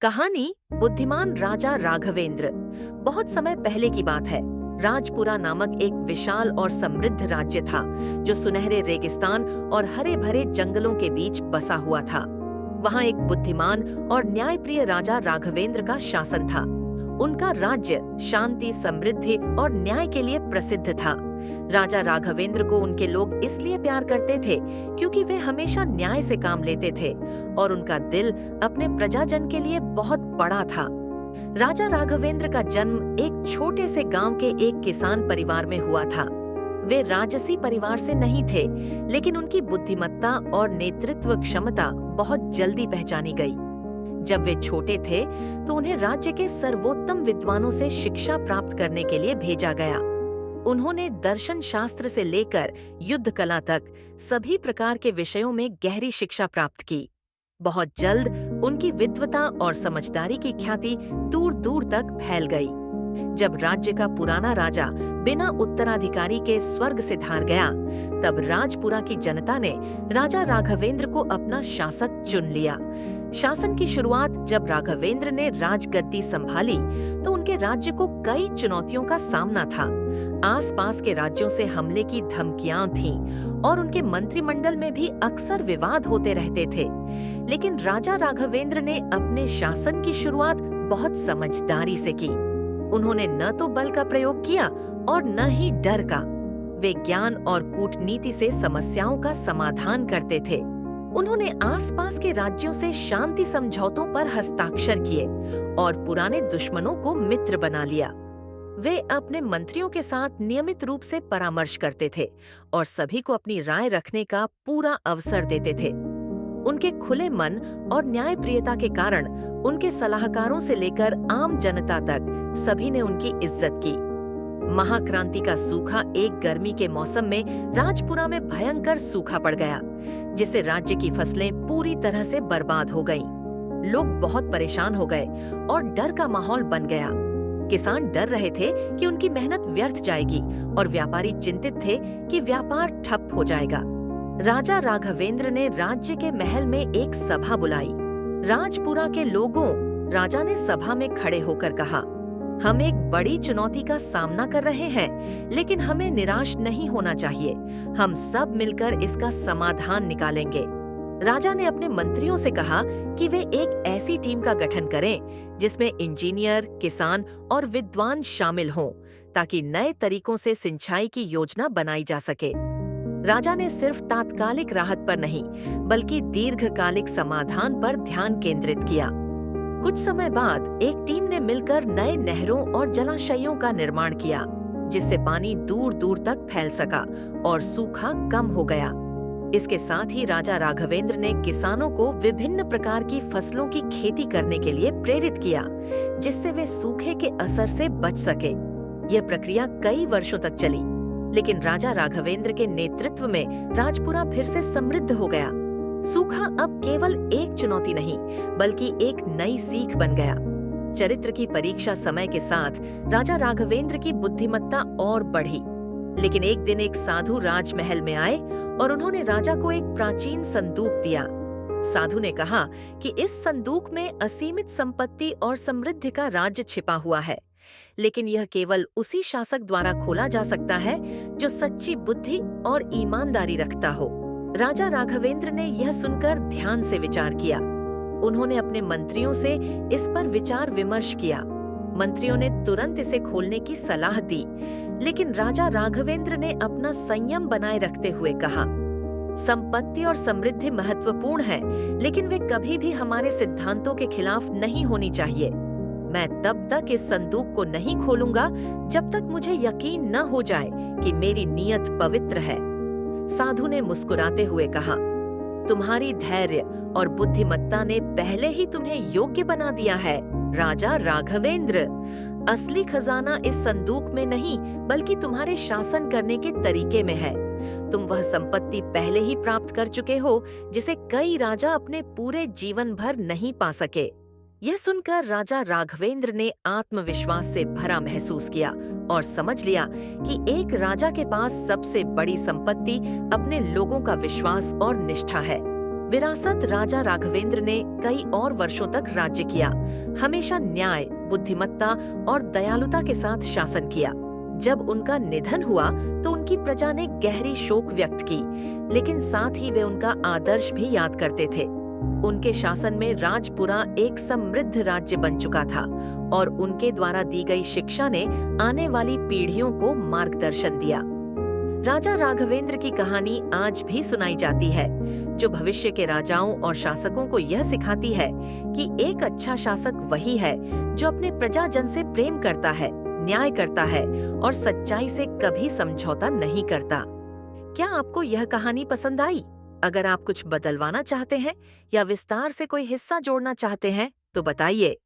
कहानी बुद्धिमान राजा राघवेंद्र। बहुत समय पहले की बात है। राजपुरा नामक एक विशाल और समृद्ध राज्य था जो सुनहरे रेगिस्तान और हरे भरे जंगलों के बीच बसा हुआ था। वहां एक बुद्धिमान और न्यायप्रिय राजा राघवेंद्र का शासन था। उनका राज्य शांति, समृद्धि और न्याय के लिए प्रसिद्ध था। राजा राघवेंद्र को उनके लोग इसलिए प्यार करते थे क्योंकि वे हमेशा न्याय से काम लेते थे और उनका दिल अपने प्रजाजन के लिए बहुत बड़ा था। राजा राघवेंद्र का जन्म एक छोटे से गांव के एक किसान परिवार में हुआ था। वे राजसी परिवार से नहीं थे, लेकिन उनकी बुद्धिमत्ता और नेतृत्व क्षमता बहुत जल्दी पहचानी गई। जब वे छोटे थे तो उन्हें राज्य के सर्वोत्तम विद्वानों से शिक्षा प्राप्त करने के लिए भेजा गया। उन्होंने दर्शन शास्त्र से लेकर युद्ध कला तक सभी प्रकार के विषयों में गहरी शिक्षा प्राप्त की। बहुत जल्द उनकी विद्वता और समझदारी की ख्याति दूर दूर तक फैल गई। जब राज्य का पुराना राजा बिना उत्तराधिकारी के स्वर्ग से धार गया, तब राजपुरा की जनता ने राजा राघवेंद्र को अपना शासक चुन लिया। शासन की शुरुआत जब राघवेंद्र ने राजगद्दी संभाली तो उनके राज्य को कई चुनौतियों का सामना था। आसपास के राज्यों से हमले की धमकियां थीं और उनके मंत्रिमंडल में भी अक्सर विवाद होते रहते थे। लेकिन राजा राघवेंद्र ने अपने शासन की शुरुआत बहुत समझदारी से की। उन्होंने न तो बल का प्रयोग किया और न ही डर का। वे ज्ञान और कूटनीति से समस्याओं का समाधान करते थे। उन्होंने आसपास के राज्यों से शांति समझौतों पर हस्ताक्षर किए और पुराने दुश्मनों को मित्र बना लिया। वे अपने मंत्रियों के साथ नियमित रूप से परामर्श करते थे और सभी को अपनी राय रखने का पूरा अवसर देते थे। उनके खुले मन और न्यायप्रियता के कारण उनके सलाहकारों से लेकर आम जनता तक सभी ने उनकी इज्जत की। महाक्रांति का सूखा एक गर्मी के मौसम में राजपुरा में भयंकर सूखा पड़ गया, जिससे राज्य की फसलें पूरी तरह से बर्बाद हो गईं। लोग बहुत परेशान हो गए और डर का माहौल बन गया। किसान डर रहे थे कि उनकी मेहनत व्यर्थ जाएगी और व्यापारी चिंतित थे कि व्यापार ठप हो जाएगा। राजा राघवेंद्र ने राज्य के महल में एक सभा बुलाई। राजपुरा के लोगों, राजा ने सभा में खड़े होकर कहा, हम एक बड़ी चुनौती का सामना कर रहे हैं, लेकिन हमें निराश नहीं होना चाहिए। हम सब मिलकर इसका समाधान निकालेंगे। राजा ने अपने मंत्रियों से कहा कि वे एक ऐसी टीम का गठन करें जिसमें इंजीनियर, किसान और विद्वान शामिल हों, ताकि नए तरीकों से सिंचाई की योजना बनाई जा सके। राजा ने सिर्फ तात्कालिक राहत पर नहीं, बल्कि दीर्घकालिक समाधान पर ध्यान केंद्रित किया। कुछ समय बाद एक टीम ने मिलकर नए नहरों और जलाशयों का निर्माण किया, जिससे पानी दूर दूर तक फैल सका और सूखा कम हो गया। इसके साथ ही राजा राघवेंद्र ने किसानों को विभिन्न प्रकार की फसलों की खेती करने के लिए प्रेरित किया, जिससे वे सूखे के असर से बच सके। यह प्रक्रिया कई वर्षों तक चली, लेकिन राजा राघवेंद्र के नेतृत्व में राजपुरा फिर से समृद्ध हो गया। सूखा अब केवल एक चुनौती नहीं, बल्कि एक नई सीख बन गया। चरित्र की परीक्षा समय के साथ राजा राघवेंद्र की बुद्धिमत्ता और बढ़ी। लेकिन एक दिन एक साधु राजमहल में आए और उन्होंने राजा को एक प्राचीन संदूक दिया। साधु ने कहा कि इस संदूक में असीमित संपत्ति और समृद्धि का राज्य छिपा हुआ है, लेकिन यह केवल उसी शासक द्वारा खोला जा सकता है जो सच्ची बुद्धि और ईमानदारी रखता हो। राजा राघवेंद्र ने यह सुनकर ध्यान से विचार किया। उन्होंने अपने मंत्रियों से इस पर विचार विमर्श किया। मंत्रियों ने तुरंत इसे खोलने की सलाह दी, लेकिन राजा राघवेंद्र ने अपना संयम बनाए रखते हुए कहा, संपत्ति और समृद्धि महत्वपूर्ण है, लेकिन वे कभी भी हमारे सिद्धांतों के खिलाफ नहीं होनी चाहिए। मैं तब तक इस संदूक को नहीं खोलूंगा जब तक मुझे यकीन न हो जाए कि मेरी नीयत पवित्र है। साधु ने मुस्कुराते हुए कहा, तुम्हारी धैर्य और बुद्धिमत्ता ने पहले ही तुम्हें योग्य बना दिया है, राजा राघवेंद्र। असली खजाना इस संदूक में नहीं, बल्कि तुम्हारे शासन करने के तरीके में है। तुम वह संपत्ति पहले ही प्राप्त कर चुके हो जिसे कई राजा अपने पूरे जीवन भर नहीं पा सके। यह सुनकर राजा राघवेंद्र ने आत्मविश्वास से भरा महसूस किया और समझ लिया कि एक राजा के पास सबसे बड़ी संपत्ति अपने लोगों का विश्वास और निष्ठा है। विरासत राजा राघवेंद्र ने कई और वर्षों तक राज्य किया, हमेशा न्याय, बुद्धिमत्ता और दयालुता के साथ शासन किया। जब उनका निधन हुआ तो उनकी प्रजा ने गहरी शोक व्यक्त की, लेकिन साथ ही वे उनका आदर्श भी याद करते थे। उनके शासन में राजपुरा एक समृद्ध राज्य बन चुका था और उनके द्वारा दी गई शिक्षा ने आने वाली पीढ़ियों को मार्गदर्शन दिया। राजा राघवेंद्र की कहानी आज भी सुनाई जाती है, जो भविष्य के राजाओं और शासकों को यह सिखाती है कि एक अच्छा शासक वही है जो अपने प्रजाजन से प्रेम करता है, न्याय करता है और सच्चाई से कभी समझौता नहीं करता। क्या आपको यह कहानी पसंद आई? अगर आप कुछ बदलवाना चाहते हैं या विस्तार से कोई हिस्सा जोड़ना चाहते हैं तो बताइए।